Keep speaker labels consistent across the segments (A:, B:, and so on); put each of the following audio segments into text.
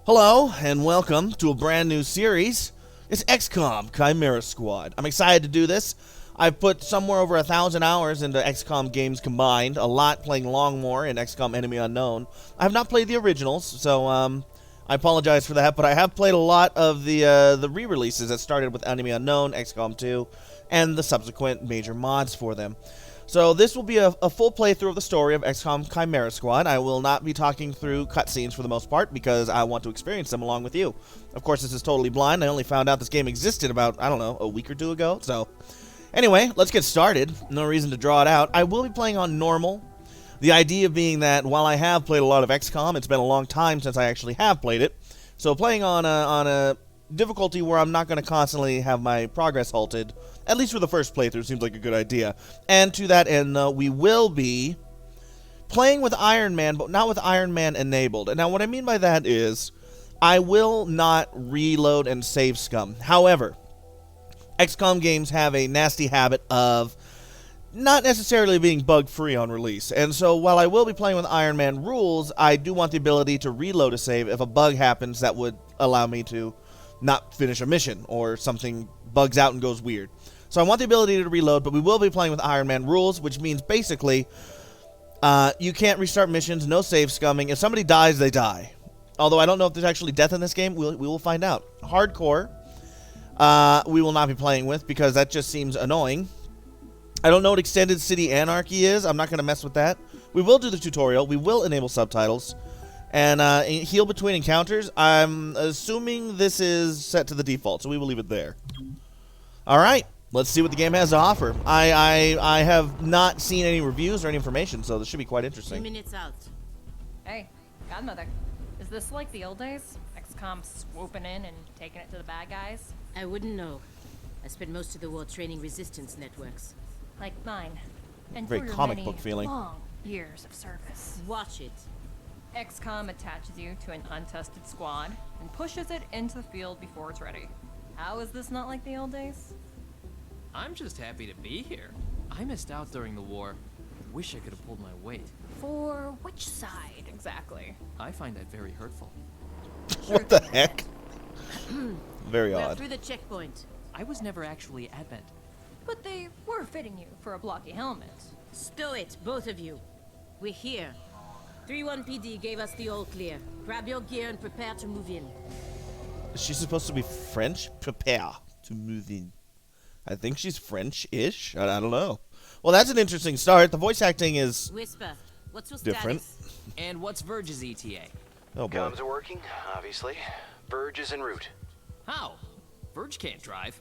A: Hello, and welcome to a brand new series. It's XCOM Chimera Squad. I'm excited to do this. I've put somewhere over 1,000 hours into XCOM games combined, a lot playing Longmore and XCOM Enemy Unknown. I have not played the originals, so I apologize for that, but I have played a lot of the re-releases that started with Enemy Unknown, XCOM 2, and the subsequent major mods for them. So this will be a full playthrough of the story of XCOM Chimera Squad. I will not be talking through cutscenes for the most part because I want to experience them along with you. Of course, this is totally blind. I only found out this game existed about, I don't know, a week or two ago. So anyway, let's get started. No reason to draw it out. I will be playing on normal. The idea being that while I have played a lot of XCOM, it's been a long time since I actually have played it. So playing on a difficulty where I'm not going to constantly have my progress halted, at least for the first playthrough, seems like a good idea. And to that end, we will be playing with Iron Man, but not with Iron Man enabled. And now what I mean by that is I will not reload and save scum. However, XCOM games have a nasty habit of not necessarily being bug-free on release. And so while I will be playing with Iron Man rules, I do want the ability to reload a save if a bug happens that would allow me to not finish a mission or something bugs out and goes weird. So I want the ability to reload, but we will be playing with Iron Man rules, which means basically you can't restart missions, no save scumming. If somebody dies, they die. Although I don't know if there's actually death in this game. We will find out. Hardcore, we will not be playing with because that just seems annoying. I don't know what Extended City Anarchy is. I'm not going to mess with that. We will do the tutorial. We will enable subtitles. And heal between encounters, I'm assuming this is set to the default, so we will leave it there. Alright, let's see what the game has to offer. I have not seen any reviews or any information, so this should be quite interesting.
B: 2 minutes out.
C: Hey, Godmother, is this like the old days? XCOM swooping in and taking it to the bad guys?
B: I wouldn't know. I spent most of the war training resistance networks.
C: Like mine. And
A: Very
C: for your
A: comic
C: many
A: book feeling.
C: long years of service.
B: Watch it.
C: XCOM attaches you to an untested squad and pushes it into the field before it's ready. How is this not like the old days?
D: I'm just happy to be here. I missed out during the war. Wish I could have pulled my weight.
C: For which side, exactly?
D: I find that very hurtful.
A: What the heck? Very
B: We're
A: odd.
B: through the checkpoint.
D: I was never actually Advent.
C: But they were fitting you for a blocky helmet.
B: Stow it, both of you. We're here. 3-1 PD gave us the all clear. Grab your gear and prepare to move in.
A: Is she supposed to be French? Prepare to move in. I think she's French-ish. I don't know. Well, that's an interesting start. The voice acting is
B: Whisper, what's your
A: different.
B: status?
D: And what's Verge's ETA?
A: Oh, boy.
E: Comms are working, obviously. Verge is en route.
D: How? Verge can't drive.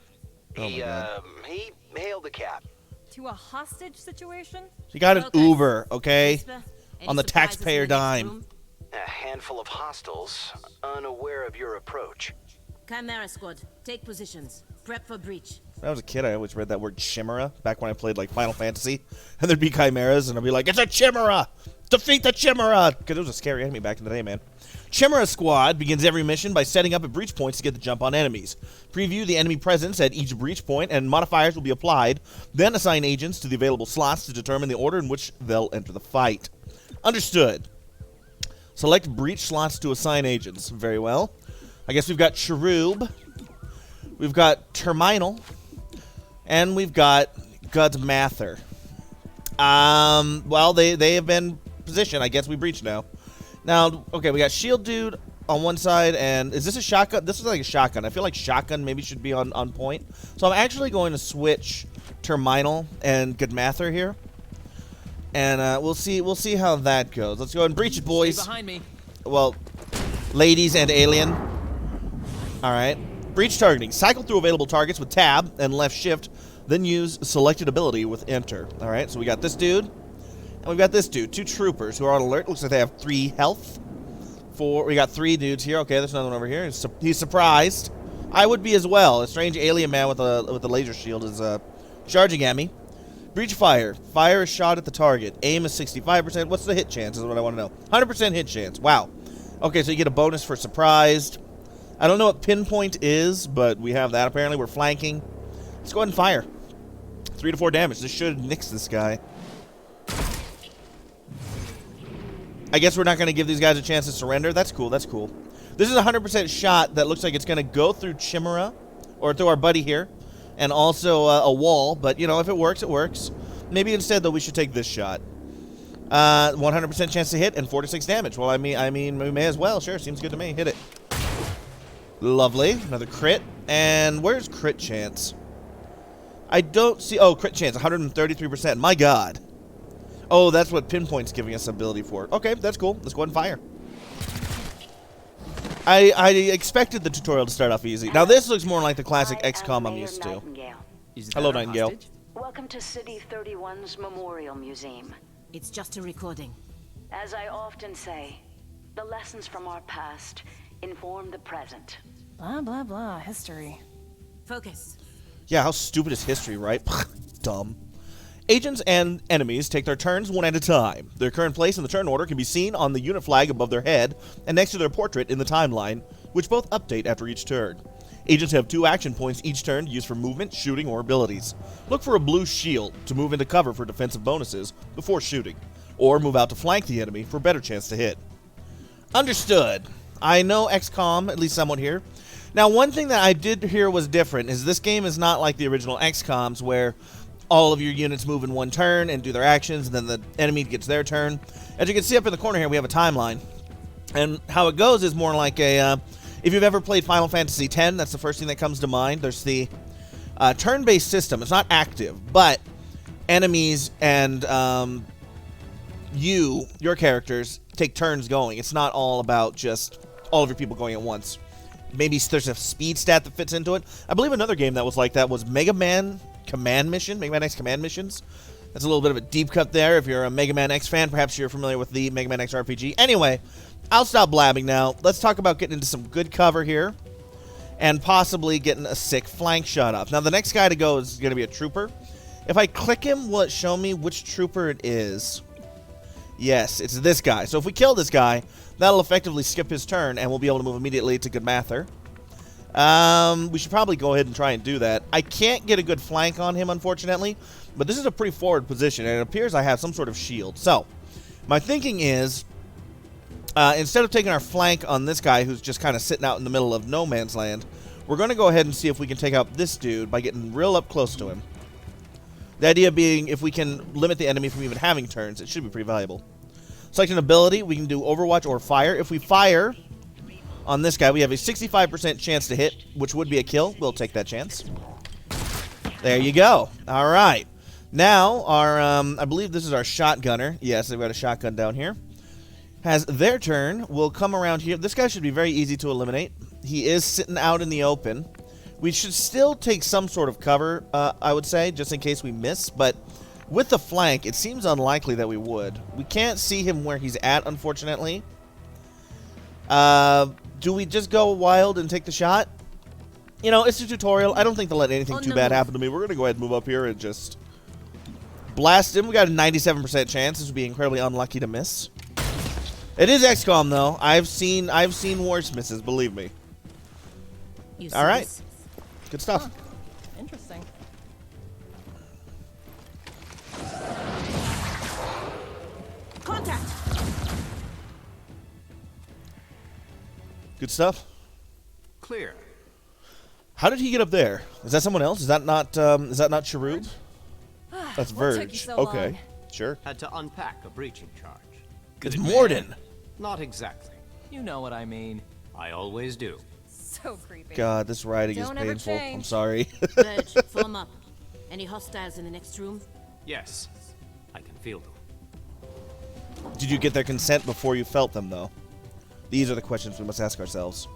A: Oh
E: He,
A: my God.
E: he hailed a cab.
C: To a hostage situation?
A: She got an
B: Focus.
A: Uber, okay?
B: Whisper, any
A: On the
B: surprises
A: taxpayer
B: in the next
A: dime.
B: room?
E: A handful of hostiles, unaware of your approach.
B: Chimera Squad, take positions. Prep for breach.
A: When I was a kid, I always read that word chimera back when I played like Final Fantasy. And there'd be chimeras, and I'd be like, it's a chimera! Defeat the chimera! Because it was a scary enemy back in the day, man. Chimera Squad begins every mission by setting up at breach points to get the jump on enemies. Preview the enemy presence at each breach point, and modifiers will be applied. Then assign agents to the available slots to determine the order in which they'll enter the fight. Understood. Select breach slots to assign agents. Very well. I guess we've got Cherub. We've got Terminal. And we've got Godmather. Well, they have been positioned. I guess we breach now. Now, okay, we got Shield Dude on one side, and is this a shotgun? This is like a shotgun. I feel like shotgun maybe should be on point. So I'm actually going to switch Terminal and Godmather here. And we'll see how that goes. Let's go ahead and breach it, boys.
D: Stay behind me.
A: Well, ladies and alien. Alright. Breach targeting. Cycle through available targets with tab and left shift, then use selected ability with enter. Alright, so we got this dude, and we've got this dude. 2 troopers who are on alert. Looks like they have 3 health. We got 3 dudes here. Okay, there's another one over here. He's surprised. I would be as well. A strange alien man with a laser shield is charging at me. Breach fire. Fire a shot at the target. Aim is 65%. What's the hit chance is what I want to know. 100% hit chance. Wow. Okay, so you get a bonus for surprised. I don't know what pinpoint is, but we have that apparently. We're flanking. Let's go ahead and fire. 3 to 4 damage. This should nix this guy. I guess we're not going to give these guys a chance to surrender. That's cool. That's cool. This is a 100% shot that looks like it's going to go through Chimera, or through our buddy here, and also a wall. But, you know, if it works, it works. Maybe instead, though, we should take this shot. 100% chance to hit and 4 to 6 damage. Well, I mean, we may as well. Sure, seems good to me. Hit it. Lovely. Another crit. And where's crit chance? I don't see... Oh, crit chance, 133%. My God. Oh, that's what Pinpoint's giving us ability for. Okay, that's cool. Let's go ahead and fire. I expected the tutorial to start off easy. Now, this looks more like the classic XCOM I'm used to. Hello, Nightingale.
F: Welcome to City 31's Memorial Museum.
B: It's just a recording.
F: As I often say, the lessons from our past inform the present.
C: Blah, blah, blah. History.
B: Focus.
A: Yeah, how stupid is history, right? Dumb. Agents and enemies take their turns one at a time. Their current place in the turn order can be seen on the unit flag above their head and next to their portrait in the timeline, which both update after each turn. Agents have 2 action points each turn used for movement, shooting, or abilities. Look for a blue shield to move into cover for defensive bonuses before shooting, or move out to flank the enemy for a better chance to hit. Understood. I know XCOM, at least somewhat here. Now, one thing that I did hear was different is this game is not like the original XCOMs where all of your units move in one turn and do their actions, and then the enemy gets their turn. As you can see up in the corner here, we have a timeline. And how it goes is more like a... if you've ever played Final Fantasy X, that's the first thing that comes to mind. There's the turn-based system. It's not active, but enemies and your characters, take turns going. It's not all about just all of your people going at once. Maybe there's a speed stat that fits into it. I believe another game that was like that was Mega Man Command Mission, Mega Man X Command Missions. That's a little bit of a deep cut there. If you're a Mega Man X fan, perhaps you're familiar with the Mega Man X RPG. Anyway, I'll stop blabbing now. Let's talk about getting into some good cover here and possibly getting a sick flank shot off. Now, the next guy to go is going to be a trooper. If I click him, will it show me which trooper it is? Yes, it's this guy. So if we kill this guy, that'll effectively skip his turn, and we'll be able to move immediately to Good Mather. We should probably go ahead and try and do that. I can't get a good flank on him, unfortunately, but this is a pretty forward position, and it appears I have some sort of shield. So, my thinking is, instead of taking our flank on this guy who's just kind of sitting out in the middle of no man's land, we're going to go ahead and see if we can take out this dude by getting real up close to him. The idea being, if we can limit the enemy from even having turns, it should be pretty valuable. Select an ability. We can do Overwatch or Fire. If we fire on this guy, we have a 65% chance to hit, which would be a kill. We'll take that chance. There you go. All right. Now, our I believe this is our shotgunner. Yes, they've got a shotgun down here. Has their turn. We'll come around here. This guy should be very easy to eliminate. He is sitting out in the open. We should still take some sort of cover, I would say, just in case we miss. But with the flank, it seems unlikely that we would. We can't see him where he's at, unfortunately. Do we just go wild and take the shot? You know, it's a tutorial. I don't think they'll let anything too bad happen to me. We're going to go ahead and move up here and just blast him. We got a 97% chance. This would be incredibly unlucky to miss. It is XCOM, though. I've seen worse misses, believe me. All right. Good stuff.
C: Huh. Interesting.
B: Contact.
A: Good stuff.
E: Clear.
A: How did he get up there? Is that someone else? Is that not Cherub? That's
C: What took you
A: Verge.
C: so
A: Okay,
C: long?
A: sure.
E: Had to unpack a breaching charge.
A: It's Morden.
E: Not exactly.
D: You know what I mean.
E: I always do.
C: So creepy.
A: God, this writing is
C: Don't ever
A: painful. I'm
C: change.
A: sorry.
B: Verge, form up. Any hostiles in the next room?
E: Yes, I can feel them.
A: Did you get their consent before you felt them, though? These are the questions we must ask ourselves.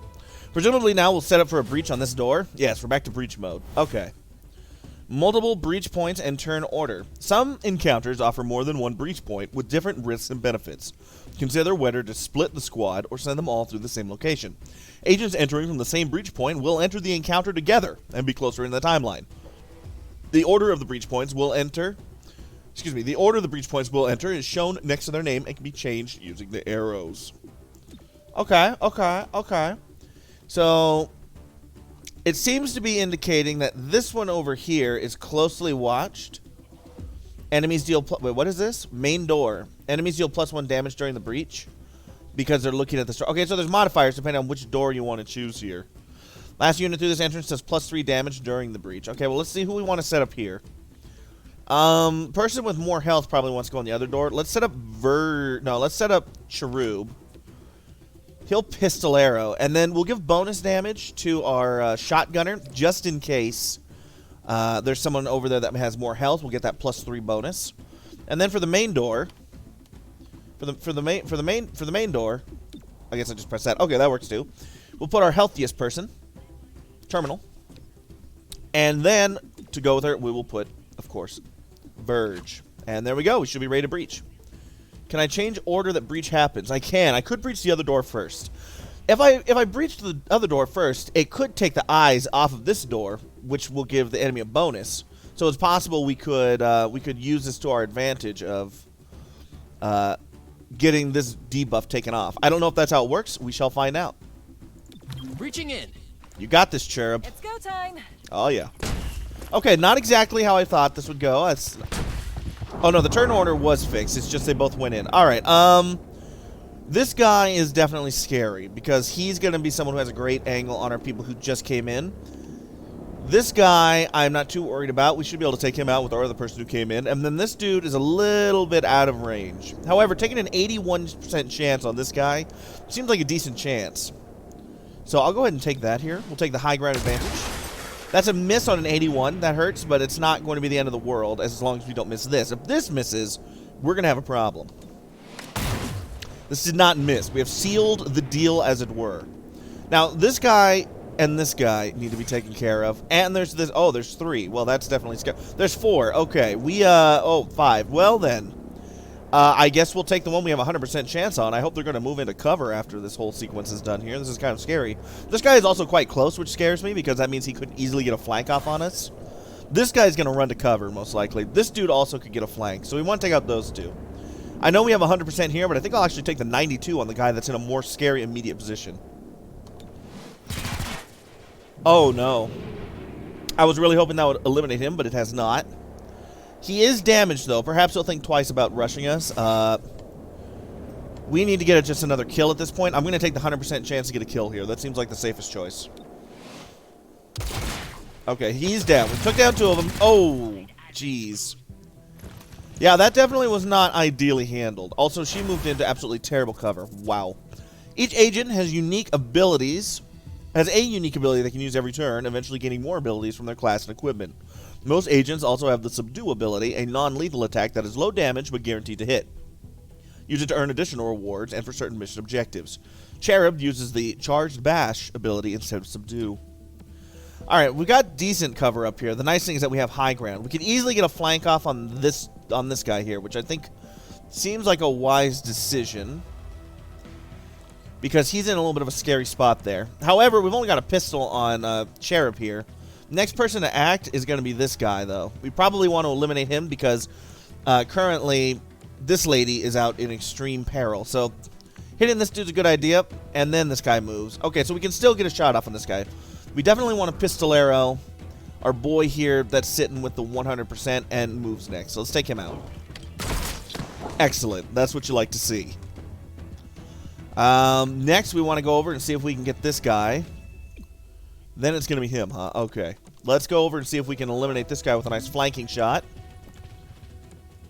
A: Presumably now we'll set up for a breach on this door. Yes, we're back to breach mode. Okay. Multiple breach points and turn order. Some encounters offer more than one breach point with different risks and benefits. Consider whether to split the squad or send them all through the same location. Agents entering from the same breach point will enter the encounter together and be closer in the timeline. The order of the breach points will enter... the order the breach points will enter is shown next to their name and can be changed using the arrows. Okay. So, it seems to be indicating that this one over here is closely watched. Enemies deal... wait, what is this? Main door. Enemies deal +1 damage during the breach. because they're looking at the store. Okay, so there's modifiers depending on which door you want to choose here. Last unit through this entrance does +3 damage during the breach. Okay, well, let's see who we want to set up here. Person with more health probably wants to go on the other door. Let's set up let's set up Cherub. He'll pistol arrow, and then we'll give bonus damage to our shotgunner just in case there's someone over there that has more health. We'll get that +3 bonus. And then for the main door, for the main door, I guess I just press that. Okay, that works too. We'll put our healthiest person, Terminal, and then to go with her, we will put, of course, Verge. And there we go. We should be ready to breach. Can I change order that breach happens? I can. I could breach the other door first. If I breach the other door first, it could take the eyes off of this door, which will give the enemy a bonus. So it's possible we could use this to our advantage of getting this debuff taken off. I don't know if that's how it works. We shall find out.
D: Reaching in.
A: You got this, Cherub.
C: It's go time.
A: Oh, yeah. Okay, not exactly how I thought this would go. Oh, no, the turn order was fixed. It's just they both went in. All right, this guy is definitely scary because he's going to be someone who has a great angle on our people who just came in. This guy, I'm not too worried about. We should be able to take him out with our other person who came in. And then this dude is a little bit out of range. However, taking an 81% chance on this guy seems like a decent chance. So I'll go ahead and take that here. We'll take the high ground advantage. That's a miss on an 81. That hurts, but it's not going to be the end of the world as long as we don't miss this. If this misses, we're going to have a problem. This did not miss. We have sealed the deal, as it were. Now, this guy and this guy need to be taken care of. And there's this. Oh, there's 3. Well, that's definitely scary. There's 4. Okay. Oh, 5. Well, then. I guess we'll take the one we have a 100% chance on. I hope they're going to move into cover after this whole sequence is done here. This is kind of scary. This guy is also quite close, which scares me because that means he could easily get a flank off on us. This guy's going to run to cover, most likely. This dude also could get a flank, so we want to take out those two. I know we have 100% here, but I think I'll actually take the 92 on the guy that's in a more scary immediate position. Oh, no. I was really hoping that would eliminate him, but it has not. He is damaged, though. Perhaps he'll think twice about rushing us. We need to get just another kill at this point. I'm going to take the 100% chance to get a kill here. That seems like the safest choice. Okay, he's down. We took down 2 of them. Oh, jeez. Yeah, that definitely was not ideally handled. Also, she moved into absolutely terrible cover. Wow. Each agent has unique abilities. Has a unique ability they can use every turn, eventually gaining more abilities from their class and equipment. Most agents also have the Subdue ability, a non-lethal attack that is low damage but guaranteed to hit. Use it to earn additional rewards and for certain mission objectives. Cherub uses the Charged Bash ability instead of Subdue. Alright, we got decent cover up here. The nice thing is that we have high ground. We can easily get a flank off on this guy here, which I think seems like a wise decision, because he's in a little bit of a scary spot there. However, we've only got a pistol on Cherub here. Next person to act is going to be this guy, though. We probably want to eliminate him because currently this lady is out in extreme peril. So hitting this dude's a good idea, and then this guy moves. Okay, so we can still get a shot off on this guy. We definitely want to pistol arrow our boy here that's sitting with the 100% and moves next. So let's take him out. Excellent. That's what you like to see. Next, we want to go over and see if we can get this guy. Then it's going to be him, huh? Okay. Let's go over and see if we can eliminate this guy with a nice flanking shot.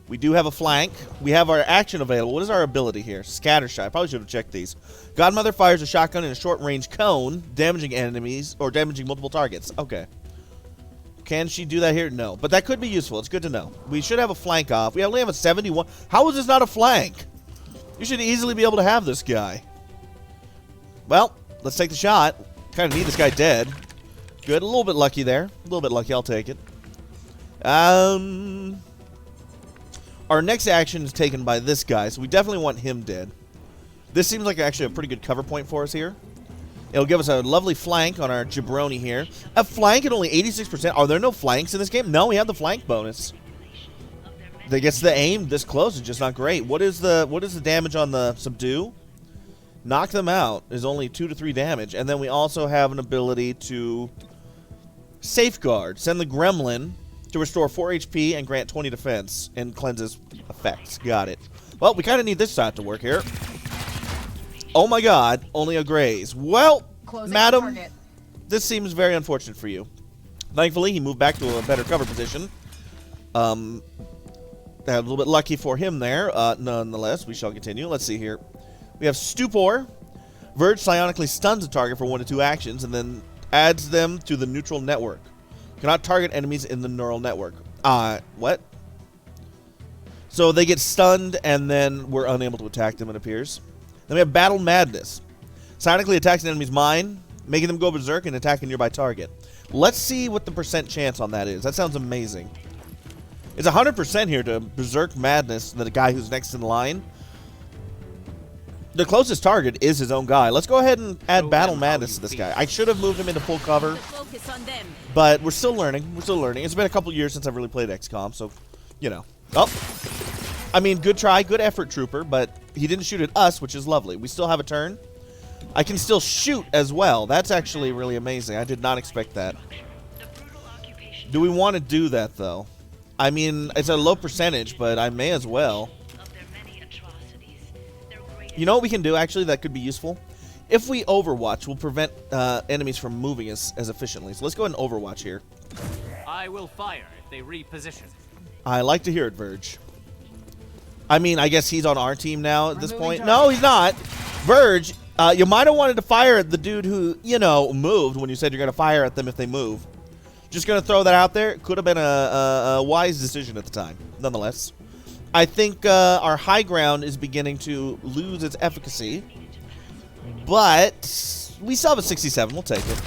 A: We do have a flank. We have our action available. What is our ability here? Scatter shot. I probably should have checked these. Godmother fires a shotgun in a short-range cone, damaging enemies or damaging multiple targets. Okay. Can she do that here? No. But that could be useful. It's good to know. We should have a flank off. We only have a 71. How is this not a flank? You should easily be able to have this guy. Well, let's take the shot. Kind of need this guy dead. Good. A little bit lucky there. A little bit lucky. I'll take it. Our next action is taken by this guy, so we definitely want him dead. This seems like actually a pretty good cover point for us here. It'll give us a lovely flank on our jabroni here. A flank at only 86%. Are there no flanks in this game? No, we have the flank bonus. I guess the aim this close is just not great. What is the damage on the subdue? Knock them out is only 2 to 3 damage, and then we also have an ability to safeguard. Send the gremlin to restore 4 HP and grant 20 defense and cleanses effects. Got it. Well, we kind of need this shot to work here. Oh my god, only a graze. Well,
C: Closing
A: madam,
C: target.
A: this seems very unfortunate for you. Thankfully, he moved back to a better cover position. A little bit lucky for him there. Nonetheless, we shall continue. Let's see here. We have Stupor. Verge psionically stuns a target for 1 to 2 actions and then adds them to the neutral network. Cannot target enemies in the neural network. What? So they get stunned and then we're unable to attack them, it appears. Then we have Battle Madness. Psionically attacks an enemy's mind, making them go berserk and attack a nearby target. Let's see what the % chance on that is. That sounds amazing. It's 100% here to Berserk Madness, the guy who's next in line. The closest target is his own guy. Let's go ahead and add Battle Madness to this guy. I should have moved him into full cover,
B: Focus on them.
A: but we're still learning. We're still learning. It's been a couple years since I've really played XCOM, so, you know. Oh. I mean, good try, good effort, Trooper, but he didn't shoot at us, which is lovely. We still have a turn. I can still shoot as well. That's actually really amazing. I did not expect that. Do we want to do that, though? I mean, it's a low percentage, but I may as well. You know what we can do, actually, that could be useful? If we Overwatch, we'll prevent enemies from moving as efficiently. So let's go ahead and Overwatch here.
D: I will fire if they reposition.
A: I like to hear it, Verge. I mean, I guess he's on our team now at this point. No, he's not. Verge, you might have wanted to fire at the dude who, you know, moved when you said you're going to fire at them if they move. Just going to throw that out there. It could have been a wise decision at the time, nonetheless. I think our high ground is beginning to lose its efficacy. But we still have a 67. We'll take it.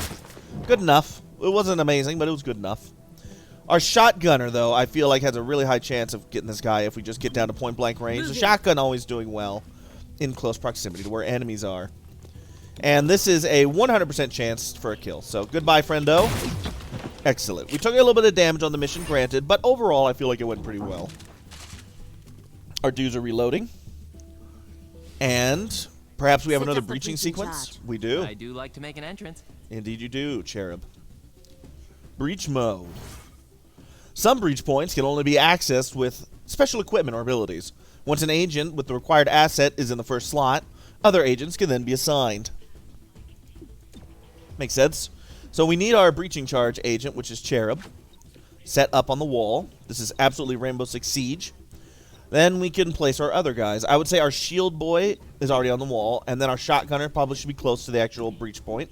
A: Good enough. It wasn't amazing, but it was good enough. Our shotgunner, though, I feel like has a really high chance of getting this guy if we just get down to point-blank range. The shotgun always doing well in close proximity to where enemies are. And this is a 100% chance for a kill. So, goodbye, friendo. Excellent. We took a little bit of damage on the mission, granted, but overall, I feel like it went pretty well. Our dudes are reloading. And perhaps we have
B: Set
A: another
B: up the
A: breaching
B: breaching
A: sequence?
B: charge.
A: We do.
D: I do like to make an entrance.
A: Indeed you do, Cherub. Breach mode. Some breach points can only be accessed with special equipment or abilities. Once an agent with the required asset is in the first slot, other agents can then be assigned. Makes sense. So we need our breaching charge agent, which is Cherub, set up on the wall. This is absolutely Rainbow Six Siege. Then we can place our other guys. I would say our shield boy is already on the wall, and then our shotgunner probably should be close to the actual breach point.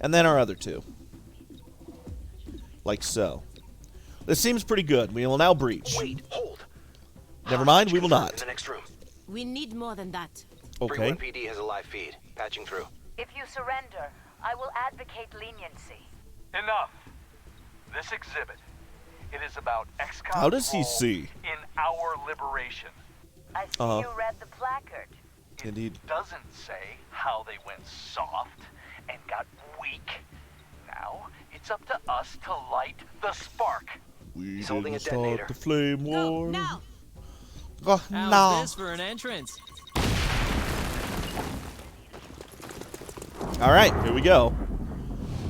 A: And then our other two. Like so. This seems pretty good. We will now breach.
E: Wait, hold.
A: Never mind, we will
E: In
A: not.
E: the next room.
B: We need more than that.
A: Okay.
E: 31 PD has a live feed. Patching through.
F: If you surrender, I will advocate leniency.
G: Enough. This exhibit. It is about XCOM's
A: How does he
G: role
A: see?
G: in our liberation.
F: I see
A: Uh-huh.
F: you read the placard.
A: Indeed.
G: It doesn't say how they went soft and got weak. Now, it's up to us to light the spark.
A: We
E: He's holding
A: didn't
E: a
A: start
E: detonator.
A: the flame
B: Go,
A: war.
B: now!
A: Oh,
D: How's
A: no.
D: this for an entrance?
A: All right, here we go.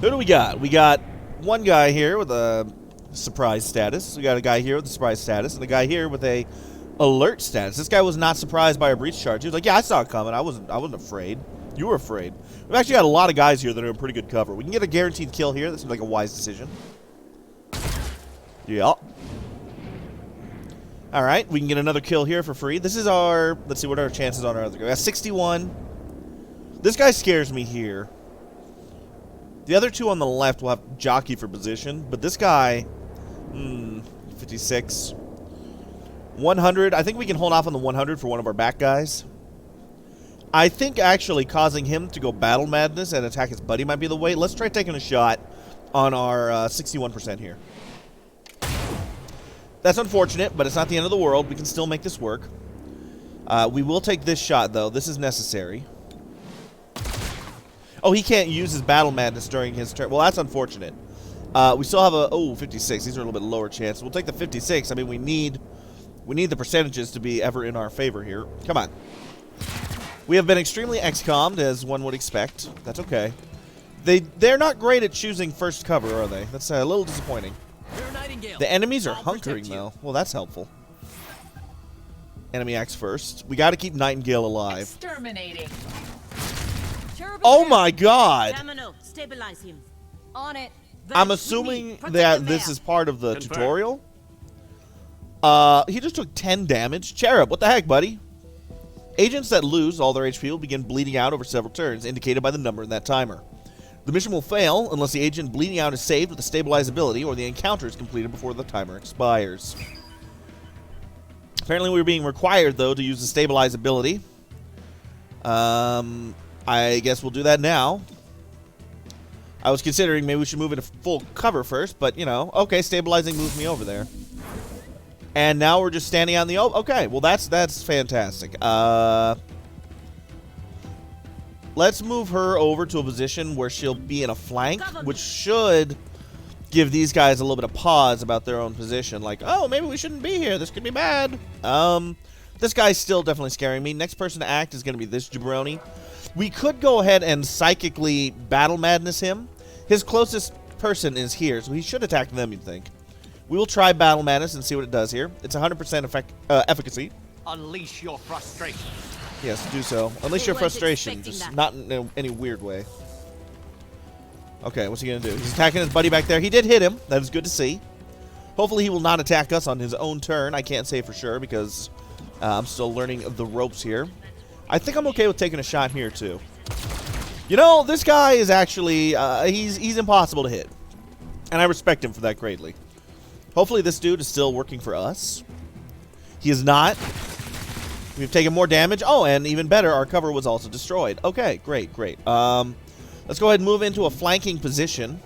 A: Who do we got? We got one guy here with a surprise status. We got a guy here with a surprise status, and a guy here with a alert status. This guy was not surprised by a breach charge. He was like, "Yeah, I saw it coming. I wasn't afraid. You were afraid." We've actually got a lot of guys here that are in pretty good cover. We can get a guaranteed kill here. This seems like a wise decision. Yeah. All right, we can get another kill here for free. This is our. Let's see what our chances on our other guy. We got 61. This guy scares me here. The other two on the left will have jockey for position, but this guy, 56. 100, I think we can hold off on the 100 for one of our back guys. I think actually causing him to go Battle Madness and attack his buddy might be the way. Let's try taking a shot on our 61% here. That's unfortunate, but it's not the end of the world. We can still make this work. We will take this shot, though. This is necessary. Oh, he can't use his Battle Madness during his turn. Well, that's unfortunate. We still have a 56. These are a little bit lower chance. We'll take the 56. I mean, we need the percentages to be ever in our favor here. Come on. We have been extremely XCOM'd, as one would expect. That's okay. They're not great at choosing first cover, are they? That's a little disappointing.
D: You're Nightingale.
A: The enemies are
D: I'll
A: hunkering,
D: protect you.
A: though. Well, that's helpful. Enemy acts first. We got to keep Nightingale alive.
H: Exterminating.
A: Oh my god!
B: Tamino, stabilize him.
C: On it.
A: I'm
B: Vance, with me.
A: assuming
B: Protect
A: that
B: the
A: this
B: bear.
A: is part of the
H: Confirmed.
A: tutorial. He just took 10 damage. Cherub, what the heck, buddy? Agents that lose all their HP will begin bleeding out over several turns, indicated by the number in that timer. The mission will fail unless the agent bleeding out is saved with a stabilize ability or the encounter is completed before the timer expires. Apparently we're being required, though, to use the stabilize ability. I guess we'll do that now. I was considering maybe we should move into full cover first, but, you know, okay, stabilizing moves me over there. And now we're just standing out in the open. Okay, well, that's fantastic. Let's move her over to a position where she'll be in a flank, which should give these guys a little bit of pause about their own position. Like, oh, maybe we shouldn't be here. This could be bad. This guy's still definitely scaring me. Next person to act is going to be this jabroni. We could go ahead and psychically battle madness him. His closest person is here, so he should attack them, you'd think. We will try battle madness and see what it does here. It's 100% efficacy.
H: Unleash your frustration.
A: Yes, do so. Unleash
B: They
A: your
B: weren't
A: frustration,
B: expecting
A: just
B: that.
A: not in any weird way. Okay, what's he going to do? He's attacking his buddy back there. He did hit him. That is good to see. Hopefully he will not attack us on his own turn. I can't say for sure because I'm still learning the ropes here. I think I'm okay with taking a shot here, too. You know, this guy is actually, he's impossible to hit. And I respect him for that greatly. Hopefully this dude is still working for us. He is not. We've taken more damage. Oh, and even better, our cover was also destroyed. Okay, great, great. Let's go ahead and move into a flanking position.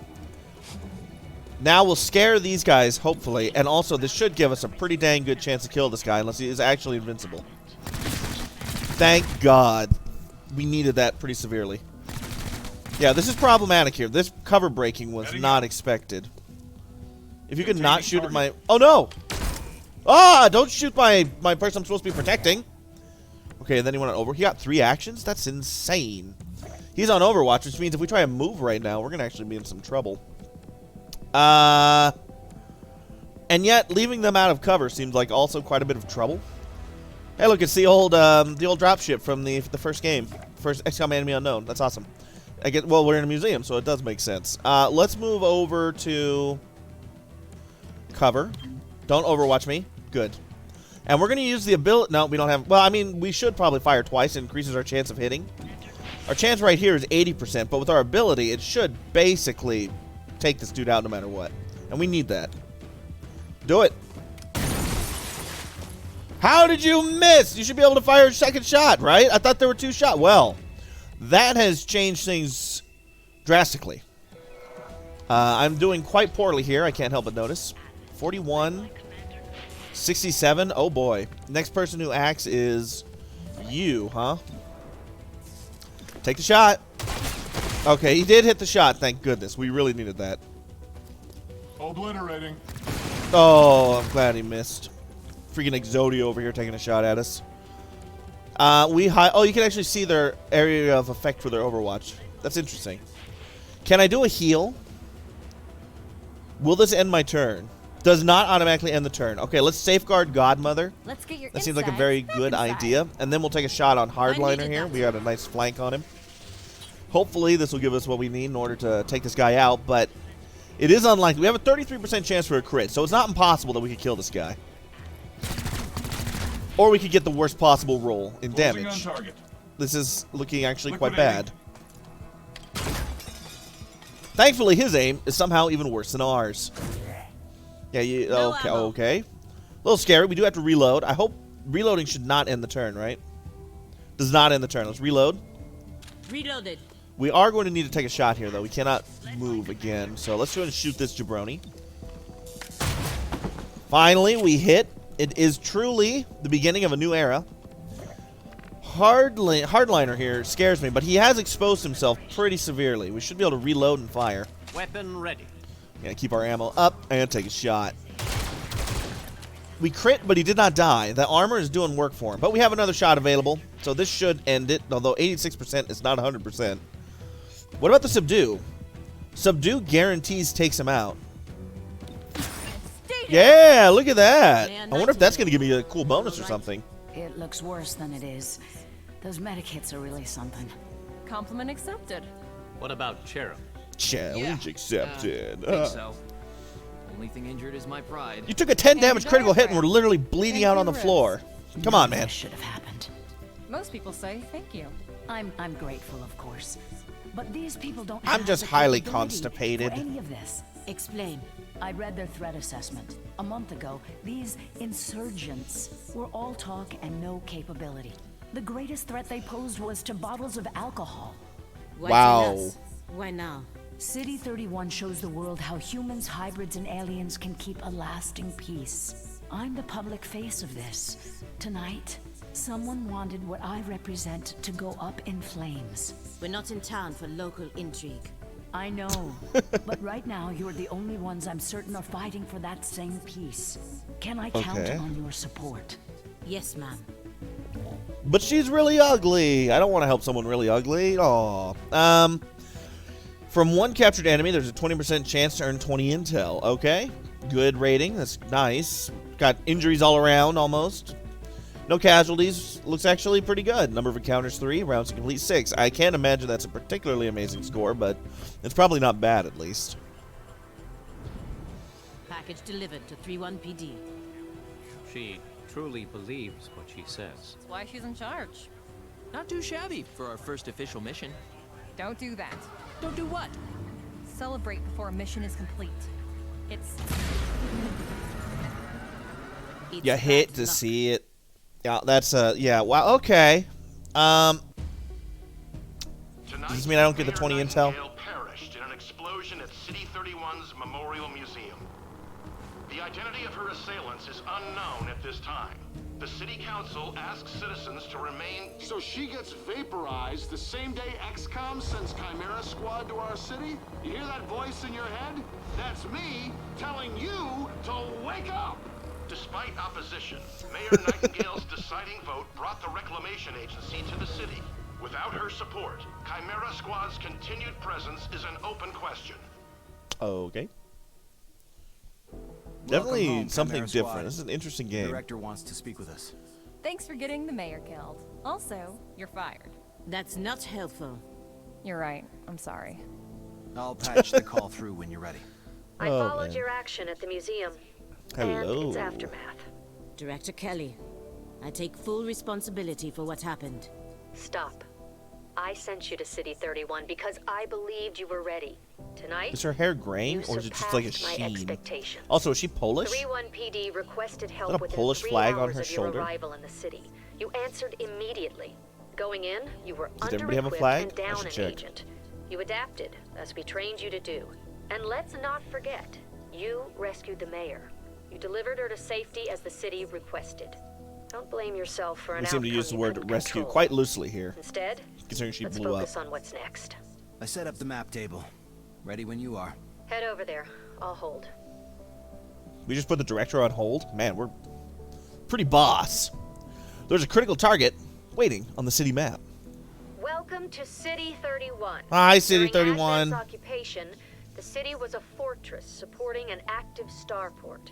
A: Now we'll scare these guys, hopefully. And also, this should give us a pretty dang good chance to kill this guy, unless he is actually invincible. Thank God. We needed that pretty severely. Yeah, this is problematic here. This cover breaking was not expected. If you could not shoot at my... Oh, no! Ah, don't shoot my person I'm supposed to be protecting. Okay, and then he went on over. He got 3 actions? That's insane. He's on Overwatch, which means if we try and move right now, we're going to actually be in some trouble. And yet, leaving them out of cover seems like also quite a bit of trouble. Hey, look, it's the old dropship from the first game. First XCOM Enemy Unknown. That's awesome. Well, we're in a museum, so it does make sense. Let's move over to cover. Don't overwatch me. Good. And we're going to use the ability... No, we don't have... Well, I mean, we should probably fire twice. It increases our chance of hitting. Our chance right here is 80%, but with our ability, it should basically take this dude out no matter what. And we need that. Do it. How did you miss? You should be able to fire a second shot, right? I thought there were 2 shots. Well, that has changed things drastically. I'm doing quite poorly here. I can't help but notice. 41. 67. Oh, boy. Next person who acts is you, huh? Take the shot. Okay, he did hit the shot. Thank goodness. We really needed that.
I: Obliterating.
A: Oh, I'm glad he missed. Freaking Exodia over here taking a shot at us. Oh, you can actually see their area of effect for their Overwatch. That's interesting. Can I do a heal? Will this end my turn? Does not automatically end the turn. Okay, let's safeguard Godmother.
C: Let's get your
A: That seems like a
C: insides
A: very
C: back
A: good
C: inside.
A: idea. And then we'll take a shot on Hardliner
B: needed
A: here.
B: that.
A: We got a nice flank on him. Hopefully this will give us what we need in order to take this guy out, but it is unlikely. We have a 33% chance for a crit, so it's not impossible that we could kill this guy. Or we could get the worst possible roll in
I: Closing
A: damage.
I: on target.
A: This is looking actually quite
I: Liquidating.
A: bad. Thankfully, his aim is somehow even worse than ours. Yeah,
B: No
A: okay,
B: ammo.
A: okay. A little scary. We do have to reload. I hope reloading should not end the turn, right? Does not end the turn. Let's reload.
B: Reloaded.
A: We are going to need to take a shot here, though. We cannot move again. So let's go and shoot this jabroni. Finally, we hit. It is truly the beginning of a new era. Hardliner here scares me, but he has exposed himself pretty severely. We should be able to reload and fire.
H: Weapon ready.
A: Yeah, keep our ammo up and take a shot. We crit, but he did not die. The armor is doing work for him. But we have another shot available, so this should end it, although 86% is not 100%. What about the subdue? Subdue guarantees takes him out. Yeah, look at that.
B: Man,
A: I wonder if that's going to give me a cool bonus or something.
F: It looks worse than it is. Those medikits are really something.
C: Compliment accepted.
H: What about Cherub?
A: Challenge accepted.
D: Think so. Only thing injured is my pride.
A: You took a 10
C: And
A: damage
C: your
A: critical hit and
C: diaphragm.
A: were literally bleeding out on the
C: your
A: floor. Come on, man.
F: This should have happened.
C: Most people say thank you.
F: I'm grateful, of course. But these people don't
A: I'm
F: have
A: just
F: the
A: highly
F: capability
A: constipated.
F: for any of this.
B: Explain.
F: I read their threat assessment. A month ago, these insurgents were all talk and no capability. The greatest threat they posed was to bottles of alcohol.
B: Why
A: Wow.
B: tell us? Why now?
F: City 31 shows the world how humans, hybrids, and aliens can keep a lasting peace. I'm the public face of this. Tonight, someone wanted what I represent to go up in flames.
B: We're not in town for local intrigue.
F: I know, but right now you're the only ones I'm certain are fighting for that same peace. Can I count
A: Okay.
F: on your support?
B: Yes, ma'am.
A: But she's really ugly. I don't want to help someone really ugly. Aw. From one captured enemy, there's a 20% chance to earn 20 intel. Okay. Good rating. That's nice. Got injuries all around, almost. No casualties. Looks actually pretty good. Number of encounters 3. Rounds to complete 6. I can't imagine that's a particularly amazing score, but it's probably not bad, at least.
B: Package delivered to 31 PD.
H: She truly believes what she says.
C: That's why she's in charge.
D: Not too shabby for our first official mission.
C: Don't do that.
D: Don't do what?
C: Celebrate before a mission is complete. It's
A: You hate to see it. Yeah, that's yeah. Wow. Okay. Does this mean I don't get the 20 intel?
I: Perished in an explosion at City 31's Memorial Museum. The identity of her assailants is unknown at this time. The City Council asks citizens to remain.
J: So she gets vaporized the same day XCOM sends Chimera Squad to our city? You hear that voice in your head? That's me telling you to wake up!
I: Despite opposition, Mayor Nightingale's deciding vote brought the Reclamation Agency to the city. Without her support, Chimera Squad's continued presence is an open question.
A: Okay.
K: Welcome
A: Definitely
K: home,
A: something
K: Chimera
A: different.
K: Squad.
A: This is an interesting
K: The
A: game.
K: director wants to speak with us.
C: thanks for getting the mayor killed. Also, you're fired.
B: That's not helpful.
C: You're right. I'm sorry.
K: I'll patch the call through when you're ready.
F: I
A: Oh,
F: followed
A: man.
F: your action at the museum.
A: Hello.
F: And its aftermath.
B: Director Kelly, I take full responsibility for what happened.
F: Stop. I sent you to City 31 because I believed you were ready. Tonight,
A: Is her hair grain,
F: you
A: or is it just like a
F: surpassed my
A: sheen?
F: expectations.
A: Also, is she Polish?
F: 31 PD requested
A: Is
F: help
A: that a
F: within
A: Polish
F: 3
A: flag on
F: hours
A: her
F: of your
A: shoulder?
F: arrival in the city. You answered immediately. Going in, you were
A: Does everybody have a
F: under-equipped
A: flag?
F: and
A: I
F: down
A: should
F: an
A: check.
F: agent. You adapted, as we trained you to do. And let's not forget, you rescued the mayor. You delivered her to safety as the city requested. Don't blame yourself for an
A: We seem to
F: outcome
A: use the
F: you
A: word
F: couldn't
A: rescue
F: control.
A: quite loosely here,
F: Instead,
A: considering she
F: let's
A: blew
F: focus
A: up.
F: on what's next.
K: I set up the map table. Ready when you are.
F: Head over there. I'll hold.
A: We just put the director on hold? Man, we're pretty boss. There's a critical target waiting on the city map.
F: Welcome to City 31.
A: Hi, City
F: During
A: 31.
F: Ashev's occupation, the city was a fortress supporting an active starport.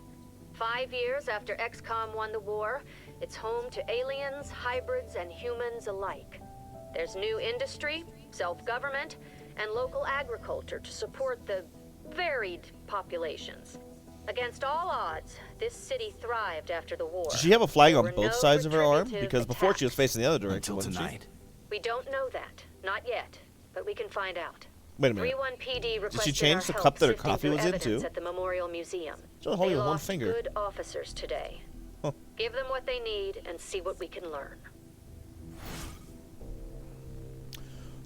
F: 5 years after XCOM won the war, it's home to aliens, hybrids, and humans alike. There's new industry, self-government, and local agriculture to support the varied populations. Against all odds, this city thrived after the war.
A: Does she have a flag
F: There
A: on
F: were
A: both
F: no
A: sides of her arm?
F: retributive
A: Because before she was
F: attacks.
A: facing the other direction,
K: Until
A: wasn't
K: tonight.
F: We don't know that. Not yet. But we can find out.
A: she? Wait a minute.
F: 31 PD requested
A: change
F: our
A: the
F: help
A: cup that her
F: sifting
A: coffee
F: through
A: was in,
F: evidence
A: too?
F: at the Memorial Museum.
A: She's only holding
F: They
A: with one
F: lost
A: finger.
F: good officers today.
A: Huh.
F: Give them what they need and see what we can learn.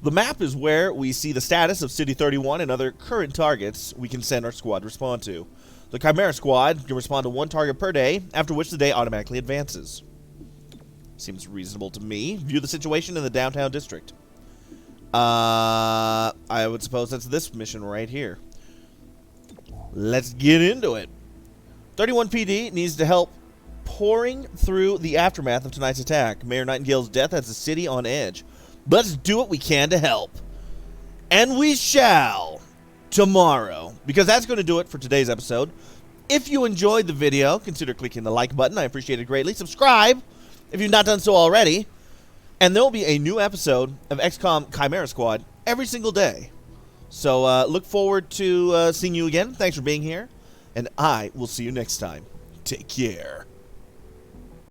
A: The map is where we see the status of City 31 and other current targets we can send our squad to respond to. The Chimera Squad can respond to 1 target per day, after which the day automatically advances. Seems reasonable to me. View the situation in the downtown district. I would suppose that's this mission right here. Let's get into it. 31 PD needs to help pouring through the aftermath of tonight's attack. Mayor Nightingale's death has the city on edge. Let's do what we can to help. And we shall tomorrow, because that's going to do it for today's episode. If you enjoyed the video, consider clicking the like button. I appreciate it greatly. Subscribe if you've not done so already. And there will be a new episode of XCOM Chimera Squad every single day. So look forward to seeing you again. Thanks for being here. And I will see you next time. Take care.